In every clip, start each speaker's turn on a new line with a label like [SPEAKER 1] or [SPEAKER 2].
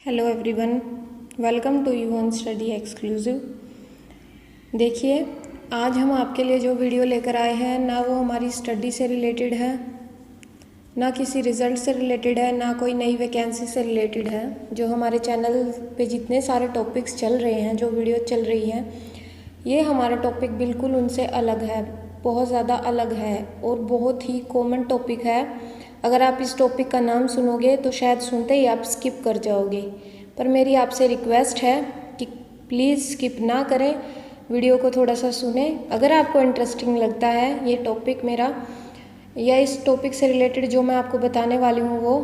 [SPEAKER 1] Hello everyone, welcome to you on study exclusive. देखिए, आज हम आपके लिए जो वीडियो लेकर आए हैं ना वो हमारी स्टडी से रिलेटेड है, ना किसी रिज़ल्ट से रिलेटेड है, ना कोई नई वैकेंसी से रिलेटेड है। जो हमारे चैनल पे जितने सारे टॉपिक्स चल रहे हैं, जो वीडियो चल रही हैं, ये हमारा टॉपिक बिल्कुल उनसे अलग है, बहुत ज़्यादा अलग है और बहुत ही कॉमन टॉपिक है। अगर आप इस टॉपिक का नाम सुनोगे तो शायद सुनते ही आप स्किप कर जाओगे, पर मेरी आपसे रिक्वेस्ट है कि प्लीज़ स्किप ना करें, वीडियो को थोड़ा सा सुने। अगर आपको इंटरेस्टिंग लगता है ये टॉपिक मेरा या इस टॉपिक से रिलेटेड जो मैं आपको बताने वाली हूँ वो,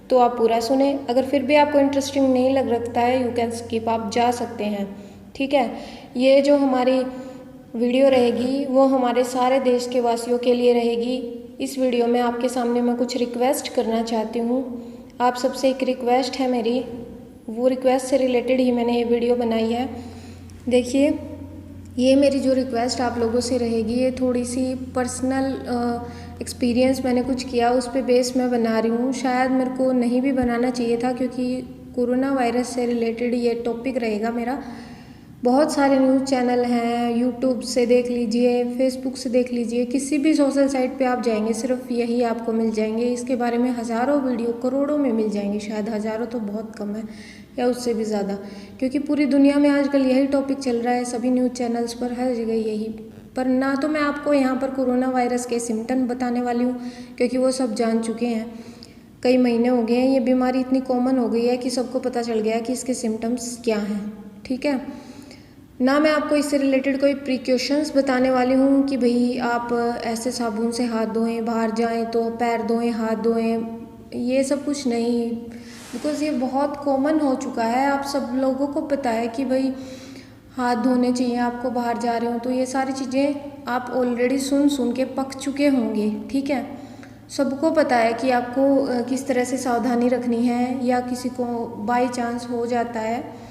[SPEAKER 1] तो आप पूरा सुने। अगर फिर भी आपको इंटरेस्टिंग नहीं लगता है, यू कैन स्किप, आप जा सकते हैं, ठीक है। ये जो हमारी वीडियो रहेगी वो हमारे सारे देश के वासियों के लिए रहेगी। इस वीडियो में आपके सामने मैं कुछ रिक्वेस्ट करना चाहती हूँ। आप सबसे एक रिक्वेस्ट है मेरी, वो रिक्वेस्ट से रिलेटेड ही मैंने ये वीडियो बनाई है। देखिए, ये मेरी जो रिक्वेस्ट आप लोगों से रहेगी, ये थोड़ी सी पर्सनल एक्सपीरियंस मैंने कुछ किया, उस पे बेस मैं बना रही हूँ। शायद मेरे को नहीं भी बनाना चाहिए था, क्योंकि कोरोना वायरस से रिलेटेड ये टॉपिक रहेगा मेरा। बहुत सारे न्यूज़ चैनल हैं, यूट्यूब से देख लीजिए, फेसबुक से देख लीजिए, किसी भी सोशल साइट पे आप जाएंगे सिर्फ यही आपको मिल जाएंगे। इसके बारे में हज़ारों वीडियो, करोड़ों में मिल जाएंगे, शायद हज़ारों तो बहुत कम है या उससे भी ज़्यादा, क्योंकि पूरी दुनिया में आजकल यही टॉपिक चल रहा है, सभी न्यूज़ चैनल्स पर, हर जगह यही। पर ना तो मैं आपको यहाँ पर कोरोना वायरस के सिम्टम बताने वाली हूँ, क्योंकि वो सब जान चुके हैं। कई महीने हो गए हैं, ये बीमारी इतनी कॉमन हो गई है कि सबको पता चल गया कि इसके सिम्टम्स क्या हैं, ठीक है। ना मैं आपको इससे रिलेटेड कोई प्रिकॉशंस बताने वाली हूँ कि भाई आप ऐसे साबुन से हाथ धोएं, बाहर जाएं तो पैर धोएं, हाथ धोएं, ये सब कुछ नहीं। बिकॉज़ ये बहुत कॉमन हो चुका है, आप सब लोगों को पता है कि भाई हाथ धोने चाहिए आपको, बाहर जा रहे हो तो। ये सारी चीज़ें आप ऑलरेडी सुन के पक चुके होंगे, ठीक है। सबको पता है कि आपको किस तरह से सावधानी रखनी है, या किसी को बाय चांस हो जाता है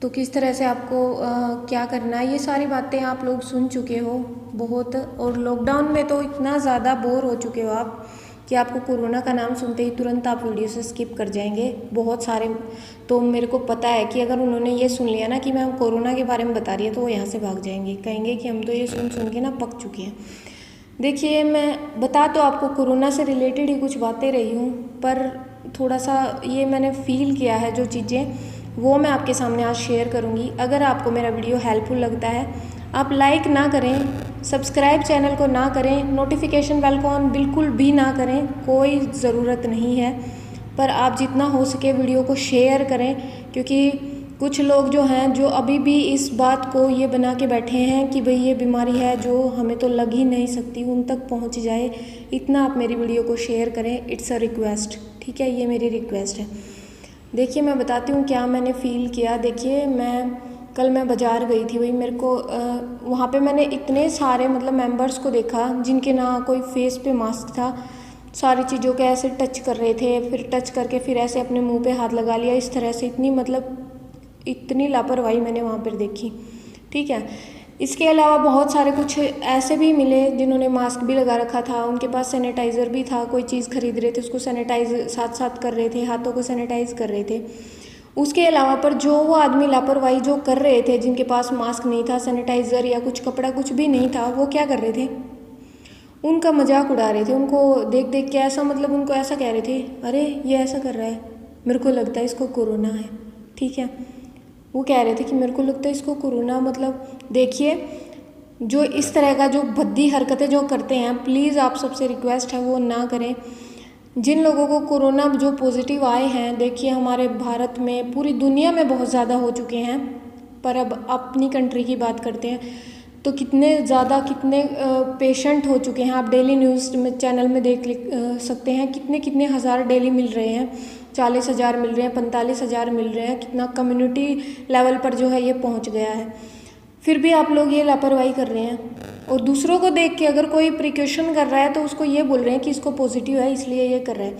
[SPEAKER 1] तो किस तरह से आपको क्या करना है। ये सारी बातें आप लोग सुन चुके हो बहुत। और लॉकडाउन में तो इतना ज़्यादा बोर हो चुके हो आप कि आपको कोरोना का नाम सुनते ही तुरंत आप वीडियो से स्किप कर जाएंगे। बहुत सारे तो मेरे को पता है कि अगर उन्होंने ये सुन लिया ना कि मैं कोरोना के बारे में बता रही है, तो वो यहाँ से भाग जाएंगे, कहेंगे कि हम तो ये सुन के ना पक चुके हैं। देखिए, मैं बता तो आपको कोरोना से रिलेटेड ही कुछ बातें रही हूँ, पर थोड़ा सा ये मैंने फील किया है जो चीज़ें, वो मैं आपके सामने आज शेयर करूँगी। अगर आपको मेरा वीडियो हेल्पफुल लगता है, आप लाइक ना करें, सब्सक्राइब चैनल को ना करें, नोटिफिकेशन बेल को ऑन बिल्कुल भी ना करें, कोई ज़रूरत नहीं है। पर आप जितना हो सके वीडियो को शेयर करें, क्योंकि कुछ लोग जो हैं, जो अभी भी इस बात को ये बना के बैठे हैं कि भाई ये बीमारी है जो हमें तो लग ही नहीं सकती, उन तक पहुंच जाए, इतना आप मेरी वीडियो को शेयर करें। इट्स अ रिक्वेस्ट, ठीक है, ये मेरी रिक्वेस्ट है। देखिए, मैं बताती हूँ क्या मैंने फ़ील किया। देखिए, कल मैं बाज़ार गई थी, वही मेरे को वहाँ पे मैंने इतने सारे मतलब मेंबर्स को देखा जिनके ना कोई फेस पे मास्क था, सारी चीज़ों के ऐसे टच कर रहे थे, फिर टच करके फिर ऐसे अपने मुंह पे हाथ लगा लिया, इस तरह से। इतनी लापरवाही मैंने वहाँ पर देखी, ठीक है। इसके अलावा बहुत सारे कुछ ऐसे भी मिले जिन्होंने मास्क भी लगा रखा था, उनके पास सैनिटाइज़र भी था, कोई चीज़ खरीद रहे थे उसको सैनिटाइज साथ साथ कर रहे थे, हाथों को सैनिटाइज कर रहे थे। उसके अलावा पर जो वो आदमी लापरवाही जो कर रहे थे, जिनके पास मास्क नहीं था, सैनिटाइज़र या कुछ कपड़ा कुछ भी नहीं था, वो क्या कर रहे थे, उनका मजाक उड़ा रहे थे। उनको देख देख के ऐसा, मतलब उनको ऐसा कह रहे थे, अरे ये ऐसा कर रहा है, मेरे को लगता है इसको कोरोना है, ठीक है। वो कह रहे थे कि मेरे को लगता है इसको कोरोना, मतलब देखिए, जो इस तरह का जो भद्दी हरकतें जो करते हैं, प्लीज़ आप सबसे रिक्वेस्ट है वो ना करें। जिन लोगों को कोरोना जो पॉजिटिव आए हैं, देखिए हमारे भारत में, पूरी दुनिया में बहुत ज़्यादा हो चुके हैं, पर अब अपनी कंट्री की बात करते हैं तो कितने पेशेंट हो चुके हैं। आप डेली न्यूज़ में चैनल में देख सकते हैं, कितने हज़ार डेली मिल रहे हैं, 40,000 मिल रहे हैं, 45,000 मिल रहे हैं। कितना कम्युनिटी लेवल पर जो है ये पहुंच गया है, फिर भी आप लोग ये लापरवाही कर रहे हैं। और दूसरों को देख के अगर कोई प्रिकॉशन कर रहा है तो उसको ये बोल रहे हैं कि इसको पॉजिटिव है इसलिए ये कर रहा है।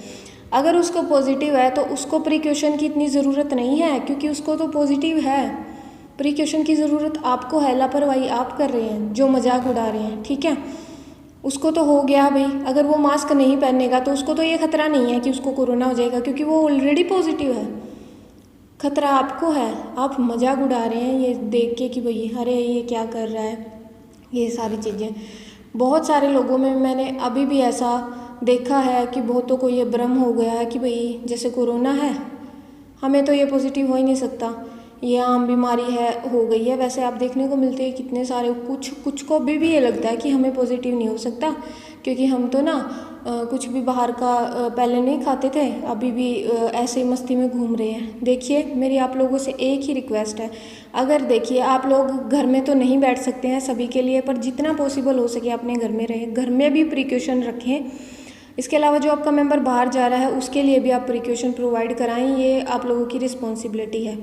[SPEAKER 1] अगर उसको पॉजिटिव है तो उसको प्रिकॉशन की इतनी ज़रूरत नहीं है, क्योंकि उसको तो पॉजिटिव है। प्रिकॉशन की ज़रूरत आपको है, लापरवाही आप कर रहे हैं जो मजाक उड़ा रहे हैं, ठीक है। उसको तो हो गया भाई, अगर वो मास्क नहीं पहनेगा तो उसको तो ये खतरा नहीं है कि उसको कोरोना हो जाएगा, क्योंकि वो ऑलरेडी पॉजिटिव है। खतरा आपको है। आप मजाक उड़ा रहे हैं ये देख के कि भाई अरे ये क्या कर रहा है, ये सारी चीज़ें। बहुत सारे लोगों में मैंने अभी भी ऐसा देखा है कि बहुतों को ये भ्रम हो गया है कि भाई जैसे कोरोना है, हमें तो ये पॉजिटिव हो ही नहीं सकता, ये आम बीमारी है, हो गई है। वैसे आप देखने को मिलते हैं कितने सारे, कुछ को अभी भी ये लगता है कि हमें पॉजिटिव नहीं हो सकता, क्योंकि हम तो ना कुछ भी बाहर का पहले नहीं खाते थे, अभी भी ऐसे ही मस्ती में घूम रहे हैं। देखिए मेरी आप लोगों से एक ही रिक्वेस्ट है, अगर देखिए आप लोग घर में तो नहीं बैठ सकते हैं सभी के लिए, पर जितना पॉसिबल हो सके अपने घर में रहें, घर में भी प्रिकॉशन रखें। इसके अलावा जो आपका मेंबर बाहर जा रहा है उसके लिए भी आप प्रिकॉशन प्रोवाइड कराएं, ये आप लोगों की रिस्पॉन्सिबिलिटी है।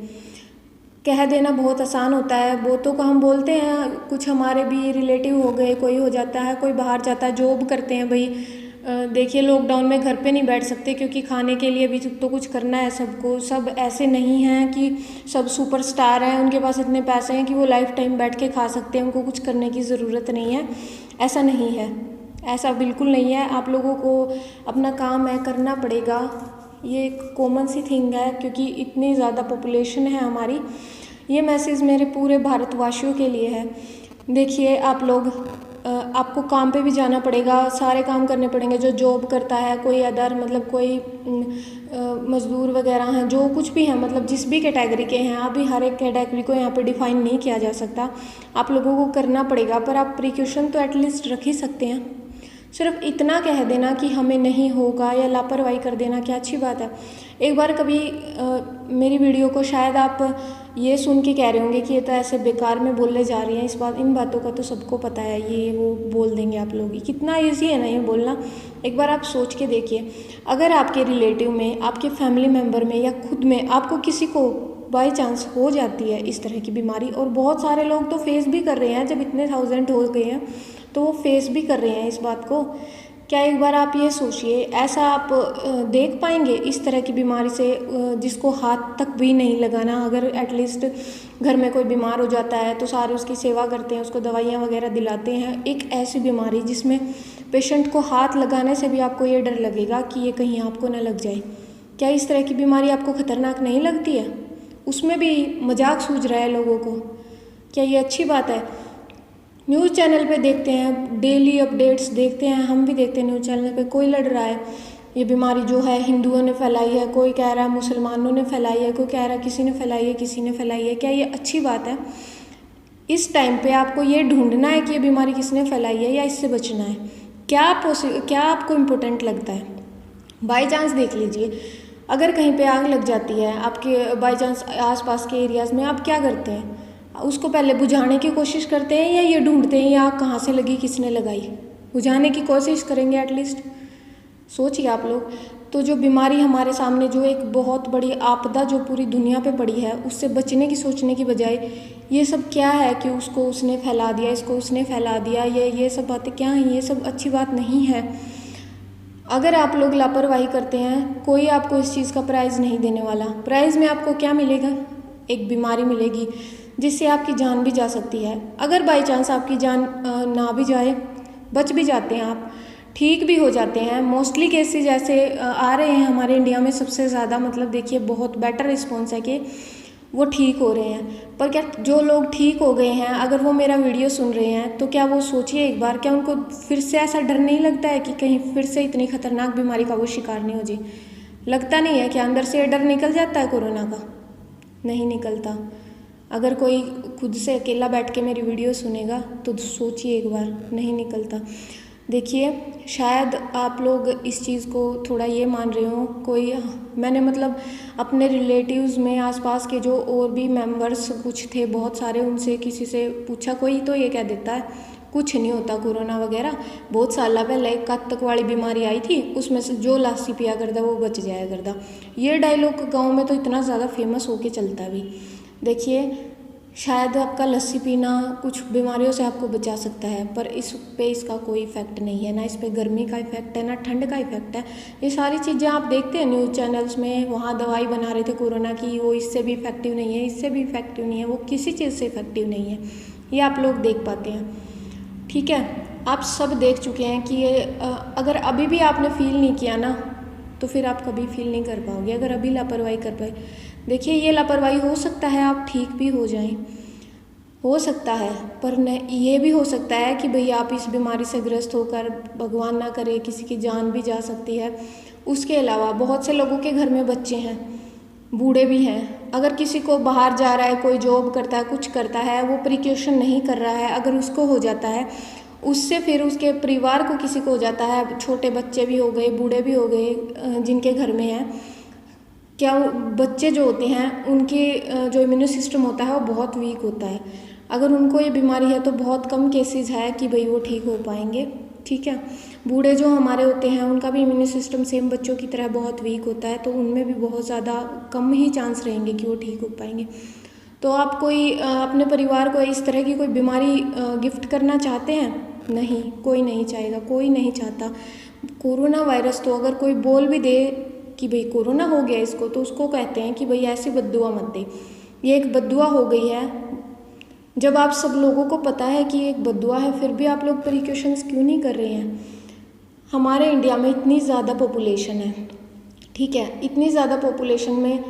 [SPEAKER 1] कह देना बहुत आसान होता है, बहुतों को हम बोलते हैं, कुछ हमारे भी रिलेटिव हो गए, कोई हो जाता है, कोई बाहर जाता है, जॉब करते हैं भाई। देखिए लॉकडाउन में घर पे नहीं बैठ सकते क्योंकि खाने के लिए भी तो कुछ करना है सबको। सब ऐसे नहीं हैं कि सब सुपरस्टार हैं, उनके पास इतने पैसे हैं कि वो लाइफ टाइम बैठ के खा सकते हैं, उनको कुछ करने की ज़रूरत नहीं है। ऐसा नहीं है, ऐसा बिल्कुल नहीं है। आप लोगों को अपना काम है करना पड़ेगा, ये एक कॉमन सी थिंग है, क्योंकि इतनी ज़्यादा पॉपुलेशन है हमारी। ये मैसेज मेरे पूरे भारतवासियों के लिए है। देखिए आप लोग, आपको काम पे भी जाना पड़ेगा, सारे काम करने पड़ेंगे। जो जॉब करता है, कोई अदर मतलब कोई मज़दूर वगैरह हैं, जो कुछ भी हैं, मतलब जिस भी कैटेगरी के हैं, अभी हर एक कैटेगरी को यहाँ पे डिफ़ाइन नहीं किया जा सकता, आप लोगों को करना पड़ेगा। पर आप प्रिकॉशन तो एटलीस्ट रख ही सकते हैं। सिर्फ इतना कह देना कि हमें नहीं होगा या लापरवाही कर देना क्या अच्छी बात है। एक बार कभी मेरी वीडियो को शायद आप ये सुन के कह रहे होंगे कि ये तो ऐसे बेकार में बोलने जा रही हैं, इन बातों का तो सबको पता है, ये वो बोल देंगे आप लोग ही। कितना ईजी है ना ये बोलना। एक बार आप सोच के देखिए, अगर आपके रिलेटिव में, आपके फैमिली मेम्बर में या खुद में आपको किसी को बाई चांस हो जाती है इस तरह की बीमारी, और बहुत सारे लोग तो फेस भी कर रहे हैं, जब इतने 1000 हो गए हैं तो वो फेस भी कर रहे हैं इस बात को। क्या एक बार आप ये सोचिए, ऐसा आप देख पाएंगे इस तरह की बीमारी से जिसको हाथ तक भी नहीं लगाना। अगर एटलीस्ट घर में कोई बीमार हो जाता है तो सारे उसकी सेवा करते हैं, उसको दवाइयाँ वगैरह दिलाते हैं। एक ऐसी बीमारी जिसमें पेशेंट को हाथ लगाने से भी आपको ये डर लगेगा कि ये कहीं आपको ना लग जाए, क्या इस तरह की बीमारी आपको खतरनाक नहीं लगती है? उसमें भी मजाक सूझ रहा है लोगों को, क्या ये अच्छी बात है? न्यूज़ चैनल पे देखते हैं, डेली अपडेट्स देखते हैं, हम भी देखते हैं न्यूज़ चैनल पे, कोई लड़ रहा है ये बीमारी जो है हिंदुओं ने फैलाई है, कोई कह रहा है मुसलमानों ने फैलाई है, कोई कह रहा है किसी ने फैलाई है, किसी ने फैलाई है। क्या ये अच्छी बात है? इस टाइम पे आपको ये ढूंढना है कि ये बीमारी किसने फैलाई है या इससे बचना है? क्या आपको इम्पोर्टेंट लगता है? बाई चांस देख लीजिए, अगर कहीं पे आग लग जाती है आपके बाई चांस आसपास के एरियाज़ में, आप क्या करते हैं? उसको पहले बुझाने की कोशिश करते हैं या ये ढूंढते हैं ये आग कहाँ से लगी, किसने लगाई? बुझाने की कोशिश करेंगे एटलीस्ट। सोचिए आप लोग। तो जो बीमारी हमारे सामने, जो एक बहुत बड़ी आपदा जो पूरी दुनिया पे पड़ी है, उससे बचने की सोचने की बजाय ये सब क्या है कि उसको उसने फैला दिया, इसको उसने फैला दिया, ये सब बातें क्या हैं? ये सब अच्छी बात नहीं है। अगर आप लोग लापरवाही करते हैं, कोई आपको इस चीज़ का प्राइज़ नहीं देने वाला। प्राइज़ में आपको क्या मिलेगा? एक बीमारी मिलेगी जिससे आपकी जान भी जा सकती है। अगर बाई चांस आपकी जान ना भी जाए, बच भी जाते हैं, आप ठीक भी हो जाते हैं। मोस्टली केसेस ऐसे आ रहे हैं हमारे इंडिया में सबसे ज़्यादा, मतलब देखिए बहुत बेटर रिस्पॉन्स है कि वो ठीक हो रहे हैं। पर क्या जो लोग ठीक हो गए हैं, अगर वो मेरा वीडियो सुन रहे हैं, तो क्या वो सोचिए एक बार, क्या उनको फिर से ऐसा डर नहीं लगता है कि कहीं फिर से इतनी खतरनाक बीमारी का वो शिकार नहीं हो जाए? लगता नहीं है कि अंदर से डर निकल जाता है कोरोना का? नहीं निकलता। अगर कोई खुद से अकेला बैठ के मेरी वीडियो सुनेगा तो सोचिए एक बार, नहीं निकलता। देखिए शायद आप लोग इस चीज़ को थोड़ा ये मान रहे हो, कोई मैंने मतलब अपने रिलेटिव्स में आसपास के जो और भी मेंबर्स कुछ थे बहुत सारे, उनसे किसी से पूछा, कोई तो ये कह देता है कुछ नहीं होता कोरोना वगैरह, बहुत साल पहले एक कातक वाली बीमारी आई थी, उसमें से जो लासी पिया करता वो बच जाया करता। ये डायलॉग गाँव में तो इतना ज़्यादा फेमस होके चलता भी। देखिए शायद आपका लस्सी पीना कुछ बीमारियों से आपको बचा सकता है, पर इस पे इसका कोई इफ़ेक्ट नहीं है, ना इस पे गर्मी का इफ़ेक्ट है, ना ठंड का इफ़ेक्ट है। ये सारी चीज़ें आप देखते हैं न्यूज़ चैनल्स में, वहाँ दवाई बना रहे थे कोरोना की, वो इससे भी इफ़ेक्टिव नहीं है, इससे भी इफ़ेक्टिव नहीं है, वो किसी चीज़ से इफ़ेक्टिव नहीं है। ये आप लोग देख पाते हैं, ठीक है? आप सब देख चुके हैं कि ये अगर अभी भी आपने फील नहीं किया ना, तो फिर आप कभी फील नहीं कर पाओगे, अगर अभी लापरवाही कर पाए। देखिए ये लापरवाही हो सकता है आप ठीक भी हो जाएं, हो सकता है, पर न ये भी हो सकता है कि भई आप इस बीमारी से ग्रस्त होकर, भगवान ना करे, किसी की जान भी जा सकती है। उसके अलावा बहुत से लोगों के घर में बच्चे हैं, बूढ़े भी हैं, अगर किसी को बाहर जा रहा है, कोई जॉब करता है, कुछ करता है, वो प्रिकॉशन नहीं कर रहा है, अगर उसको हो जाता है, उससे फिर उसके परिवार को किसी को हो जाता है, छोटे बच्चे भी हो गए, बूढ़े भी हो गए जिनके घर में है, क्या बच्चे जो होते हैं उनके जो इम्यून सिस्टम होता है वो बहुत वीक होता है। अगर उनको ये बीमारी है तो बहुत कम केसेस है कि भाई वो ठीक हो पाएंगे, ठीक है। बूढ़े जो हमारे होते हैं उनका भी इम्यून सिस्टम सेम बच्चों की तरह बहुत वीक होता है, तो उनमें भी बहुत ज़्यादा कम ही चांस रहेंगे कि वो ठीक हो पाएंगे। तो आप कोई अपने परिवार को इस तरह की कोई बीमारी गिफ्ट करना चाहते हैं? नहीं, कोई नहीं चाहेगा, कोई नहीं चाहता। कोरोना वायरस तो अगर कोई बोल भी दे कि भाई कोरोना हो गया इसको, तो उसको कहते हैं कि भाई ऐसी बद्दुआ मत दे, ये एक बद्दुआ हो गई है। जब आप सब लोगों को पता है कि एक बद्दुआ है, फिर भी आप लोग प्रिकॉशंस क्यों नहीं कर रहे हैं? हमारे इंडिया में इतनी ज़्यादा पॉपुलेशन है, ठीक है, इतनी ज़्यादा पॉपुलेशन में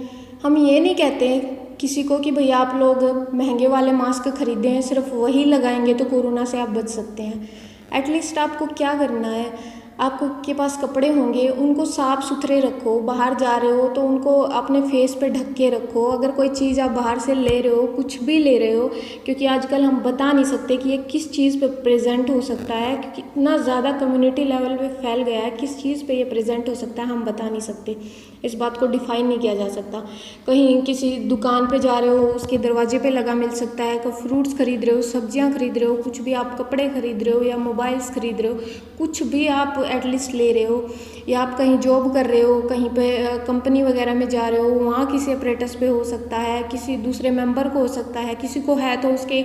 [SPEAKER 1] हम ये नहीं कहते किसी को कि भैया आप लोग महंगे वाले मास्क खरीदें, सिर्फ वही लगाएंगे तो कोरोना से आप बच सकते हैं। एटलीस्ट आपको क्या करना है, आपको के पास कपड़े होंगे उनको साफ़ सुथरे रखो, बाहर जा रहे हो तो उनको अपने फेस पे ढक के रखो। अगर कोई चीज़ आप बाहर से ले रहे हो, कुछ भी ले रहे हो, क्योंकि आजकल हम बता नहीं सकते कि ये किस चीज़ पे प्रेजेंट हो सकता है, क्योंकि इतना ज़्यादा कम्युनिटी लेवल पे फैल गया है, किस चीज़ पे ये प्रेजेंट हो सकता है हम बता नहीं सकते, इस बात को डिफाइन नहीं किया जा सकता। कहीं किसी दुकान पे जा रहे हो, उसके दरवाजे पे लगा मिल सकता है, कभी फ्रूट्स खरीद रहे हो, सब्जियां खरीद रहे हो, कुछ भी आप कपड़े खरीद रहे हो या मोबाइल्स खरीद रहे हो, कुछ भी आप एटलीस्ट ले रहे हो, या आप कहीं जॉब कर रहे हो, कहीं पे कंपनी वगैरह में जा रहे हो, वहाँ किसी ऑपरेटर्स पे हो सकता है, किसी दूसरे मेंबर को हो सकता है, किसी को है तो उसके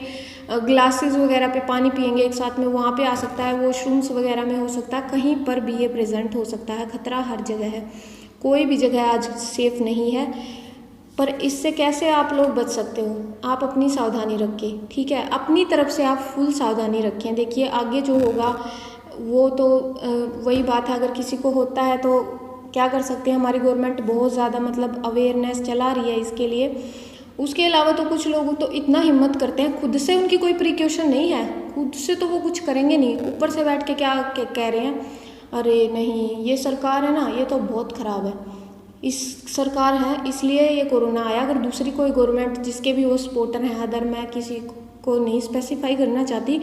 [SPEAKER 1] ग्लासेस वगैरह पे पानी पियेंगे एक साथ में, वहाँ पे आ सकता है, वॉशरूम्स वगैरह में हो सकता है, कहीं पर भी ये प्रेजेंट हो सकता है। खतरा हर जगह है, कोई भी जगह आज सेफ नहीं है। पर इससे कैसे आप लोग बच सकते हो? आप अपनी सावधानी रखें, ठीक है, अपनी तरफ से आप फुल सावधानी रखें। देखिए आगे जो होगा वो तो वही बात है, अगर किसी को होता है तो क्या कर सकते हैं, हमारी गवर्नमेंट बहुत ज़्यादा मतलब अवेयरनेस चला रही है इसके लिए। उसके अलावा तो कुछ लोग तो इतना हिम्मत करते हैं, खुद से उनकी कोई प्रिकॉशन नहीं है, खुद से तो वो कुछ करेंगे नहीं, ऊपर से बैठ के क्या कह रहे हैं, अरे नहीं ये सरकार है ना, ये तो बहुत ख़राब है, इस सरकार है इसलिए ये कोरोना आया। अगर दूसरी कोई गवर्नमेंट जिसके भी वो सपोर्टर हैं, अदर मैं किसी को नहीं स्पेसिफाई करना चाहती,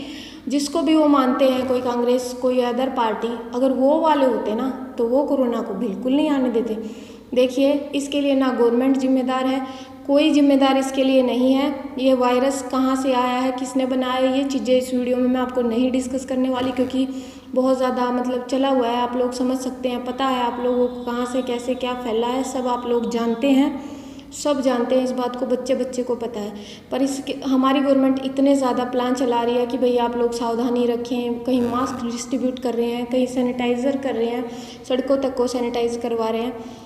[SPEAKER 1] जिसको भी वो मानते हैं, कोई कांग्रेस कोई अदर पार्टी, अगर वो वाले होते ना तो वो कोरोना को बिल्कुल नहीं आने देते। देखिए इसके लिए ना गवर्नमेंट जिम्मेदार है, कोई जिम्मेदार इसके लिए नहीं है। ये वायरस कहाँ से आया है, किसने बनाया, ये चीज़ें इस वीडियो में मैं आपको नहीं डिस्कस करने वाली, क्योंकि बहुत ज़्यादा मतलब चला हुआ है, आप लोग समझ सकते हैं, पता है आप लोगों को कहाँ से कैसे क्या फैला है, सब आप लोग जानते हैं, सब जानते हैं इस बात को, बच्चे बच्चे को पता है। पर इसके हमारी गवर्नमेंट इतने ज़्यादा प्लान चला रही है कि भाई आप लोग सावधानी रखें, कहीं मास्क डिस्ट्रीब्यूट कर रहे हैं, कहीं सैनिटाइज़र कर रहे हैं, सड़कों तक को सैनिटाइज करवा रहे हैं।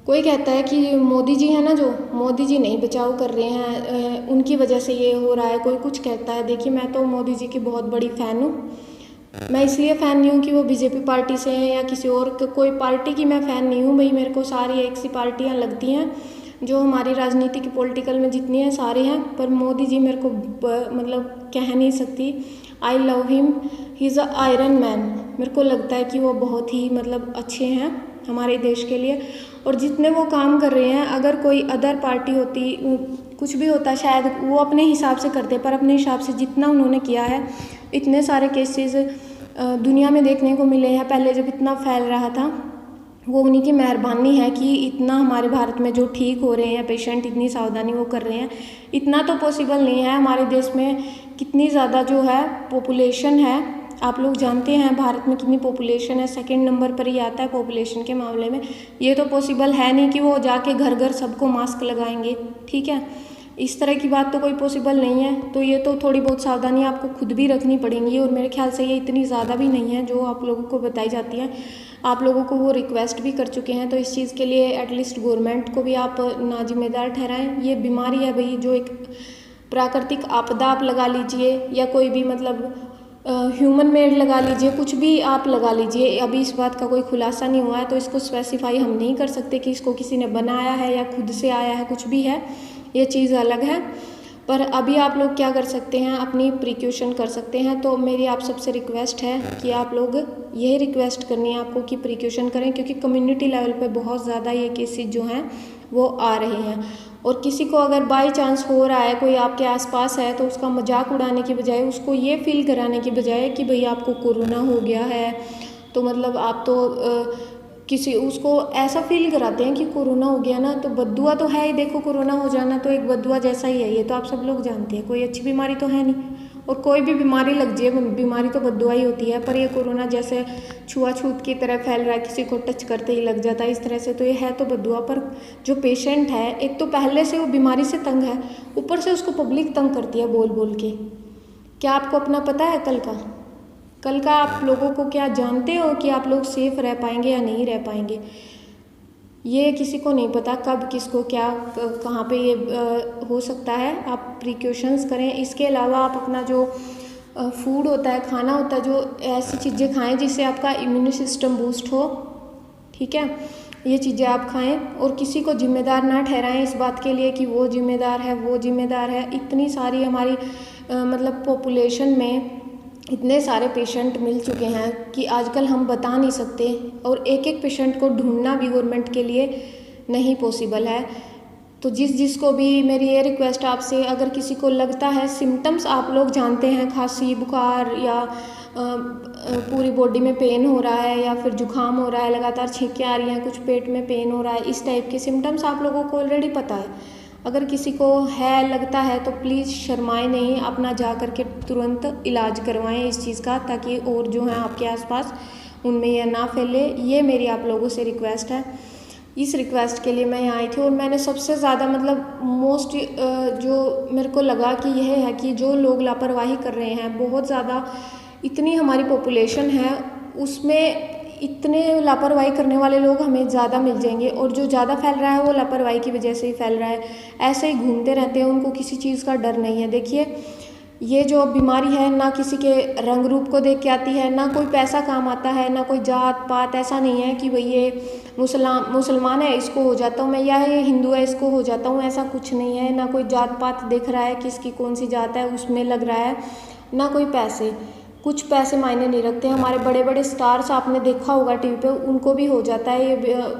[SPEAKER 1] कोई कहता है कि मोदी जी है ना, जो मोदी जी नहीं बचाव कर रहे हैं, उनकी वजह से ये हो रहा है, कोई कुछ कहता है। देखिए मैं तो मोदी जी की बहुत बड़ी फ़ैन हूँ, मैं इसलिए फ़ैन नहीं हूँ कि वो बीजेपी पार्टी से हैं या किसी और कोई पार्टी की मैं फ़ैन नहीं हूँ। भाई मेरे को सारी एक सी पार्टियाँ लगती हैं जो हमारी राजनीति की पॉलिटिकल में जितनी हैं सारी हैं, पर मोदी जी मेरे को मतलब कह नहीं सकती, I love him, he is a iron man. मेरे को लगता है कि वो बहुत ही मतलब अच्छे हैं हमारे देश के लिए, और जितने वो काम कर रहे हैं, अगर कोई अदर पार्टी होती, कुछ भी होता शायद वो अपने हिसाब से करते, पर अपने हिसाब से जितना उन्होंने किया है, इतने सारे केसेस दुनिया में देखने को मिले हैं, पहले जब इतना फैल रहा था, वो उन्हीं की मेहरबानी है कि इतना हमारे भारत में जो ठीक हो रहे हैं पेशेंट, इतनी सावधानी वो कर रहे हैं। इतना तो पॉसिबल नहीं है, हमारे देश में कितनी ज़्यादा जो है पॉपुलेशन है, आप लोग जानते हैं भारत में कितनी पॉपुलेशन है, सेकंड नंबर पर ही आता है पॉपुलेशन के मामले में। ये तो पॉसिबल है नहीं कि वो जाके घर घर सबको मास्क लगाएंगे, ठीक है, इस तरह की बात तो कोई पॉसिबल नहीं है। तो ये तो थोड़ी बहुत सावधानी आपको खुद भी रखनी पड़ेंगी, और मेरे ख्याल से ये इतनी ज़्यादा भी नहीं है जो आप लोगों को बताई जाती है। आप लोगों को वो रिक्वेस्ट भी कर चुके हैं, तो इस चीज़ के लिए एटलीस्ट गवर्नमेंट को भी आप ना जिम्मेदार ठहराएं। ये बीमारी है भाई, जो एक प्राकृतिक आपदा आप लगा लीजिए, या कोई भी मतलब ह्यूमन मेड लगा लीजिए, कुछ भी आप लगा लीजिए। अभी इस बात का कोई खुलासा नहीं हुआ है तो इसको स्पेसिफाई हम नहीं कर सकते कि इसको किसी ने बनाया है या खुद से आया है, कुछ भी है, ये चीज़ अलग है। पर अभी आप लोग क्या कर सकते हैं, अपनी प्रिकॉशन कर सकते हैं। तो मेरी आप सबसे रिक्वेस्ट है कि आप लोग यही रिक्वेस्ट करनी है आपको कि प्रिकॉशन करें, क्योंकि कम्युनिटी लेवल पे बहुत ज़्यादा ये केसेस जो हैं वो आ रहे हैं। और किसी को अगर बाई चांस हो रहा है, कोई आपके आसपास है, तो उसका मजाक उड़ाने की बजाय उसको ये फील कराने की बजाय कि भाई आपको कोरोना हो गया है, तो मतलब आप तो किसी उसको ऐसा फील कराते हैं कि कोरोना हो गया ना तो बद्दुआ तो है ही, देखो कोरोना हो जाना तो एक बद्दुआ जैसा ही है, ये तो आप सब लोग जानते हैं, कोई अच्छी बीमारी तो है नहीं। और कोई भी बीमारी लग जाए, बीमारी तो बद्दुआ ही होती है, पर ये कोरोना जैसे छुआछूत की तरह फैल रहा है, किसी को टच करते ही लग जाता है इस तरह से, तो ये है तो बद्दुआ। पर जो पेशेंट है, एक तो पहले से वो बीमारी से तंग है, ऊपर से उसको पब्लिक तंग करती है बोल बोल के। क्या आपको अपना पता है कल का आप लोगों को क्या जानते हो कि आप लोग सेफ रह पाएंगे या नहीं रह पाएंगे? ये किसी को नहीं पता कब किसको क्या कहाँ पे ये हो सकता है। आप प्रिकॉशंस करें। इसके अलावा आप अपना जो फूड होता है, खाना होता है, जो ऐसी चीज़ें खाएं जिससे आपका इम्यून सिस्टम बूस्ट हो, ठीक है, ये चीज़ें आप खाएं। और किसी को जिम्मेदार ना ठहराएं इस बात के लिए कि वो जिम्मेदार है, वो जिम्मेदार है। इतनी सारी हमारी मतलब पॉपुलेशन में इतने सारे पेशेंट मिल चुके हैं कि आजकल हम बता नहीं सकते, और एक एक पेशेंट को ढूंढना भी गवर्नमेंट के लिए नहीं पॉसिबल है। तो जिसको भी मेरी ये रिक्वेस्ट आपसे, अगर किसी को लगता है सिम्टम्स आप लोग जानते हैं, खांसी, बुखार या पूरी बॉडी में पेन हो रहा है, या फिर जुकाम हो रहा है, लगातार छींकें आ रही हैं, कुछ पेट में पेन हो रहा है, इस टाइप के सिम्टम्स आप लोगों को ऑलरेडी पता है। अगर किसी को है, लगता है, तो प्लीज़ शर्माएं नहीं, अपना जा कर के तुरंत इलाज करवाएं इस चीज़ का, ताकि और जो हैं आपके आसपास उनमें यह ना फैले। ये मेरी आप लोगों से रिक्वेस्ट है। इस रिक्वेस्ट के लिए मैं यहाँ आई थी, और मैंने सबसे ज़्यादा मतलब मोस्ट जो मेरे को लगा कि यह है कि जो लोग लापरवाही कर रहे हैं, बहुत ज़्यादा, इतनी हमारी पॉपुलेशन है, उसमें इतने लापरवाही करने वाले लोग हमें ज़्यादा मिल जाएंगे, और जो ज़्यादा फैल रहा है वो लापरवाही की वजह से ही फैल रहा है। ऐसे ही घूमते रहते हैं, उनको किसी चीज़ का डर नहीं है। देखिए, ये जो बीमारी है ना किसी के रंग रूप को देख के आती है, ना कोई पैसा काम आता है, ना कोई जात पात। ऐसा नहीं है कि भाई ये मुसलमान है इसको हो जाता हूँ मैं, या ये हिंदू है इसको हो जाता हूँ, ऐसा कुछ नहीं है। ना कोई जात पात दिख रहा है, किसकी कौन सी जात है उसमें लग रहा है, ना कोई पैसे, कुछ पैसे मायने नहीं रखते। हमारे बड़े बड़े स्टार्स आपने देखा होगा टीवी पे, उनको भी हो जाता है ये।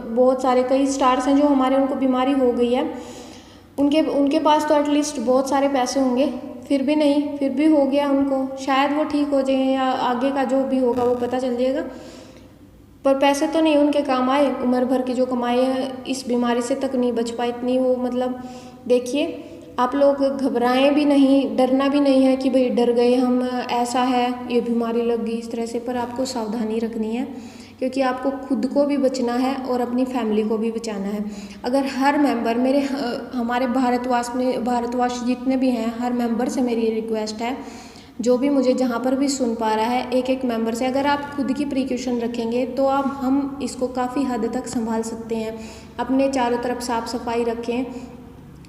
[SPEAKER 1] बहुत सारे कई स्टार्स हैं जो हमारे, उनको बीमारी हो गई है, उनके पास तो एटलीस्ट बहुत सारे पैसे होंगे, फिर भी नहीं, फिर भी हो गया उनको। शायद वो ठीक हो जाए या आगे का जो भी होगा वो पता चल जाएगा, पर पैसे तो नहीं उनके काम आए। उम्र भर की जो कमाई है इस बीमारी से तक नहीं बच पाई इतनी वो, मतलब देखिए, आप लोग घबराएं भी नहीं, डरना भी नहीं है कि भाई डर गए हम, ऐसा है, ये बीमारी लग गई इस तरह से। पर आपको सावधानी रखनी है, क्योंकि आपको खुद को भी बचना है और अपनी फैमिली को भी बचाना है। अगर हर मेंबर हमारे भारतवासी जितने भी हैं, हर मेंबर से मेरी रिक्वेस्ट है, जो भी मुझे जहाँ पर भी सुन पा रहा है, एक एक मेंबर से, अगर आप खुद की प्रिकॉशन रखेंगे तो हम इसको काफ़ी हद तक संभाल सकते हैं। अपने चारों तरफ साफ़ सफाई रखें,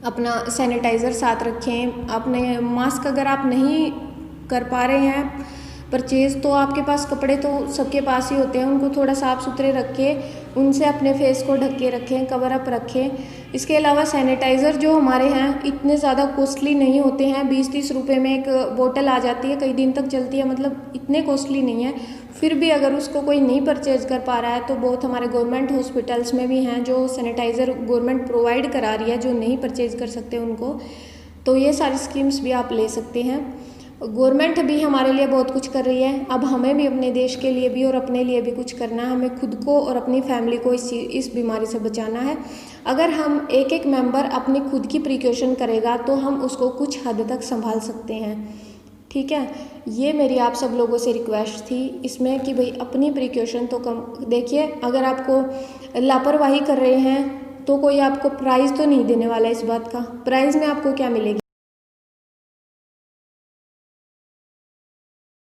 [SPEAKER 1] अपना सैनिटाइज़र साथ रखें, अपने मास्क अगर आप नहीं कर पा रहे हैं परचेज़, तो आपके पास कपड़े तो सबके पास ही होते हैं, उनको थोड़ा साफ़ सुथरे रखें, उनसे अपने फेस को ढक के रखें, कवर अप रखें। इसके अलावा सैनिटाइज़र जो हमारे हैं इतने ज़्यादा कॉस्टली नहीं होते हैं, 20-30 रुपये में एक बोतल आ जाती है, कई दिन तक चलती है, मतलब इतने कॉस्टली नहीं है। फिर भी अगर उसको कोई नहीं परचेज कर पा रहा है तो बहुत हमारे गवर्नमेंट हॉस्पिटल्स में भी हैं जो सैनिटाइज़र गवर्नमेंट प्रोवाइड करा रही है, जो नहीं परचेज कर सकते उनको, तो ये सारी स्कीम्स भी आप ले सकते हैं। गवर्नमेंट भी हमारे लिए बहुत कुछ कर रही है, अब हमें भी अपने देश के लिए भी और अपने लिए भी कुछ करना है। हमें खुद को और अपनी फैमिली को इस बीमारी से बचाना है। अगर हम एक एक मेंबर अपनी खुद की प्रिकॉशन करेगा तो हम उसको कुछ हद तक संभाल सकते हैं, ठीक है। ये मेरी आप सब लोगों से रिक्वेस्ट थी इसमें कि भाई अपनी प्रिकॉशन तो कम देखिए। अगर आपको लापरवाही कर रहे हैं तो कोई आपको प्राइज़ तो नहीं देने वाला, इस बात का प्राइज़ में आपको क्या मिलेगी,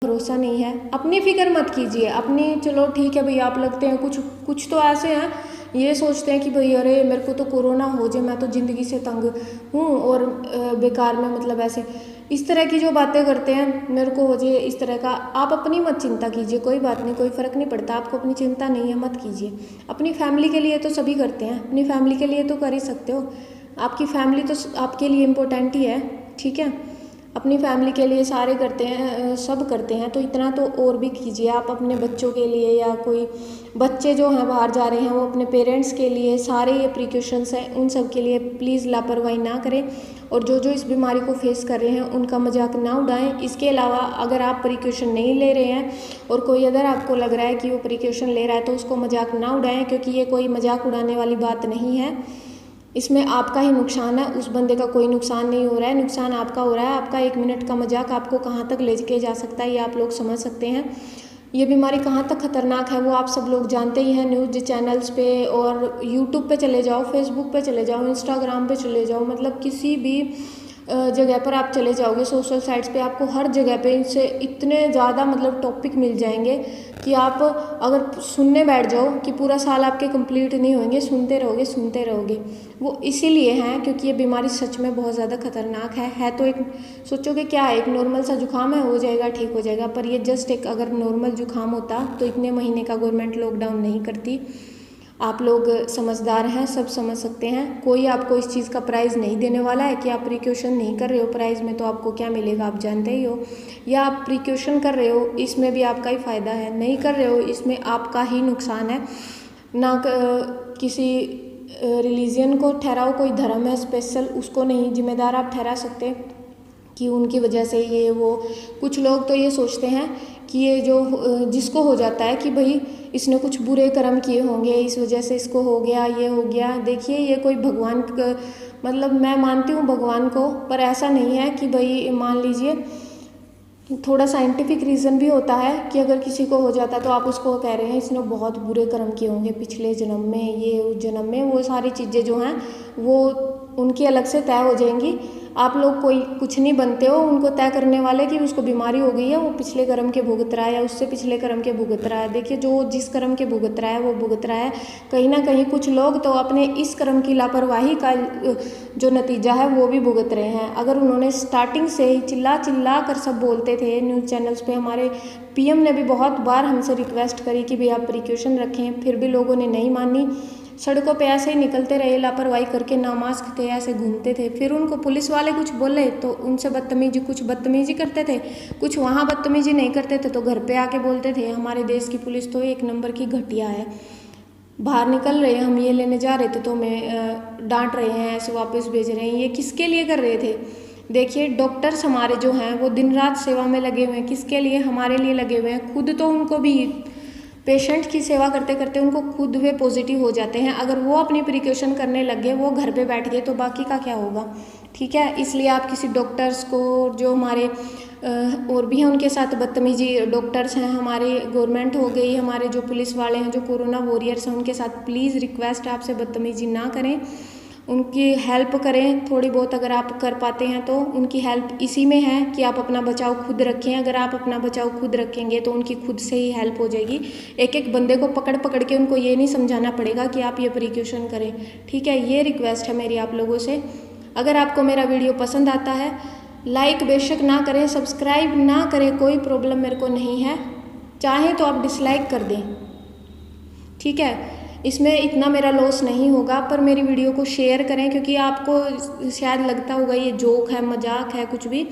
[SPEAKER 1] भरोसा नहीं है। अपनी फिक्र मत कीजिए, अपनी चलो ठीक है भाई, आप लगते हैं कुछ तो ऐसे हैं ये सोचते हैं कि भाई अरे मेरे को तो कोरोना हो जाए, मैं तो ज़िंदगी से तंग हूँ और बेकार में मतलब ऐसे इस तरह की जो बातें करते हैं, मेरे को हो जाए इस तरह का, आप अपनी मत चिंता कीजिए, कोई बात नहीं, कोई फ़र्क नहीं पड़ता, आपको अपनी चिंता नहीं है, मत कीजिए। अपनी फैमिली के लिए तो सभी करते हैं, अपनी फैमिली के लिए तो कर ही सकते हो, आपकी फैमिली तो आपके लिए इम्पोर्टेंट ही है, ठीक है। अपनी फैमिली के लिए सारे करते हैं, सब करते हैं, तो इतना तो और भी कीजिए आप अपने बच्चों के लिए, या कोई बच्चे जो हैं बाहर जा रहे हैं वो अपने पेरेंट्स के लिए, सारे ये प्रिकॉशंस हैं, उन सब के लिए प्लीज़ लापरवाही ना करें। और जो जो इस बीमारी को फेस कर रहे हैं उनका मजाक ना उड़ाएं। इसके अलावा अगर आप प्रिकॉशन नहीं ले रहे हैं और कोई अगर आपको लग रहा है कि वो प्रिकॉशन ले रहा है, तो उसको मजाक ना उड़ाएं, क्योंकि ये कोई मजाक उड़ाने वाली बात नहीं है। इसमें आपका ही नुकसान है, उस बंदे का कोई नुकसान नहीं हो रहा है, नुकसान आपका हो रहा है। आपका 1 मिनट का मजाक आपको कहाँ तक ले के जा सकता है, ये आप लोग समझ सकते हैं। ये बीमारी कहाँ तक खतरनाक है वो आप सब लोग जानते ही हैं। न्यूज़ चैनल्स पे और यूट्यूब पे चले जाओ, फेसबुक पे चले जाओ, इंस्टाग्राम पे चले जाओ, मतलब किसी भी जगह पर आप चले जाओगे, सोशल साइट्स पे आपको हर जगह पे इनसे इतने ज़्यादा मतलब टॉपिक मिल जाएंगे कि आप अगर सुनने बैठ जाओ कि पूरा साल आपके कंप्लीट नहीं होंगे, सुनते रहोगे सुनते रहोगे। वो इसीलिए हैं क्योंकि ये बीमारी सच में बहुत ज़्यादा खतरनाक है। तो एक सोचोगे क्या है, एक नॉर्मल सा जुकाम है, हो जाएगा, ठीक हो जाएगा, पर ये जस्ट एक अगर नॉर्मल जुकाम होता तो इतने महीने का गवर्नमेंट लॉकडाउन नहीं करती। आप लोग समझदार हैं, सब समझ सकते हैं। कोई आपको इस चीज़ का प्राइज़ नहीं देने वाला है कि आप प्रिकॉशन नहीं कर रहे हो, प्राइज़ में तो आपको क्या मिलेगा आप जानते ही हो, या आप प्रिकॉशन कर रहे हो इसमें भी आपका ही फ़ायदा है, नहीं कर रहे हो इसमें आपका ही नुकसान है। ना किसी रिलीजन को ठहराओ, कोई धर्म है स्पेशल, उसको नहीं जिम्मेदार आप ठहरा सकते कि उनकी वजह से ये वो। कुछ लोग तो ये सोचते हैं कि ये जो जिसको हो जाता है कि भाई इसने कुछ बुरे कर्म किए होंगे, इस वजह से इसको हो गया, ये हो गया। देखिए ये कोई भगवान मतलब मैं मानती हूँ भगवान को, पर ऐसा नहीं है कि भाई मान लीजिए थोड़ा साइंटिफिक रीज़न भी होता है कि अगर किसी को हो जाता तो आप उसको कह रहे हैं इसने बहुत बुरे कर्म किए होंगे पिछले जन्म में, ये उस जन्म में, वो सारी चीज़ें जो हैं वो उनकी अलग से तय हो जाएंगी। आप लोग कोई कुछ नहीं बनते हो उनको तय करने वाले कि उसको बीमारी हो गई है, वो पिछले कर्म के भुगत रहा है या उससे पिछले कर्म के भुगत रहा है। देखिए जो जिस कर्म के भुगत रहा है वो भुगत रहा है। कहीं ना कहीं कुछ लोग तो अपने इस कर्म की लापरवाही का जो नतीजा है वो भी भुगत रहे हैं। अगर उन्होंने स्टार्टिंग से ही चिल्ला चिल्ला कर सब बोलते थे न्यूज़ चैनल्स पे, हमारे पीएम ने भी बहुत बार हमसे रिक्वेस्ट करी कि भाई आप प्रिकॉशन रखें, फिर भी लोगों ने नहीं मानी। सड़कों पे ऐसे ही निकलते रहे लापरवाही करके, ना मास्क थे, ऐसे घूमते थे। फिर उनको पुलिस वाले कुछ बोले तो उनसे कुछ बदतमीजी करते थे, कुछ वहाँ बदतमीजी नहीं करते थे तो घर पे आके बोलते थे हमारे देश की पुलिस तो 1 नंबर की घटिया है, बाहर निकल रहे हैं हम ये लेने जा रहे थे तो हमें डांट रहे हैं, ऐसे वापस भेज रहे हैं। ये किसके लिए कर रहे थे? देखिए डॉक्टर्स हमारे जो हैं वो दिन रात सेवा में लगे हुए हैं, किसके लिए? हमारे लिए लगे हुए हैं। खुद तो उनको भी पेशेंट की सेवा करते करते उनको खुद वे पॉजिटिव हो जाते हैं। अगर वो अपनी प्रिकॉशन करने लग गए, वो घर पे बैठ गए, तो बाकी का क्या होगा? ठीक है, इसलिए आप किसी डॉक्टर्स को जो हमारे और भी हैं उनके साथ बदतमीजी, डॉक्टर्स हैं हमारे, गवर्नमेंट हो गई, हमारे जो पुलिस वाले हैं, जो कोरोना वॉरियर्स हैं, उनके साथ प्लीज़ रिक्वेस्ट है आपसे बदतमीजी ना करें, उनकी हेल्प करें थोड़ी बहुत। अगर आप कर पाते हैं तो उनकी हेल्प इसी में है कि आप अपना बचाव खुद रखें। अगर आप अपना बचाव खुद रखेंगे तो उनकी खुद से ही हेल्प हो जाएगी। एक एक बंदे को पकड़ पकड़ के उनको ये नहीं समझाना पड़ेगा कि आप ये प्रिकॉशन करें। ठीक है, ये रिक्वेस्ट है मेरी आप लोगों से। अगर आपको मेरा वीडियो पसंद आता है, लाइक बेशक ना करें, सब्सक्राइब ना करें, कोई प्रॉब्लम मेरे को नहीं है, चाहे तो आप डिसलाइक कर दें, ठीक है, इसमें इतना मेरा लॉस नहीं होगा। पर मेरी वीडियो को शेयर करें, क्योंकि आपको शायद लगता होगा ये जोक है, मजाक है, कुछ भी,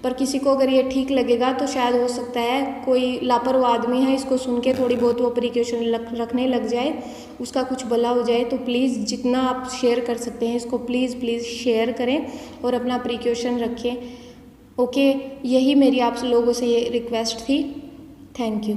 [SPEAKER 1] पर किसी को अगर ये ठीक लगेगा तो शायद हो सकता है कोई लापरवाह आदमी है, इसको सुन के थोड़ी बहुत वो प्रिकॉशन रखने लग जाए, उसका कुछ भला हो जाए। तो प्लीज़ जितना आप शेयर कर सकते हैं इसको प्लीज़ शेयर करें और अपना प्रिकॉशन रखें। ओके, यही मेरी आप लोगों से ये रिक्वेस्ट थी। Thank you.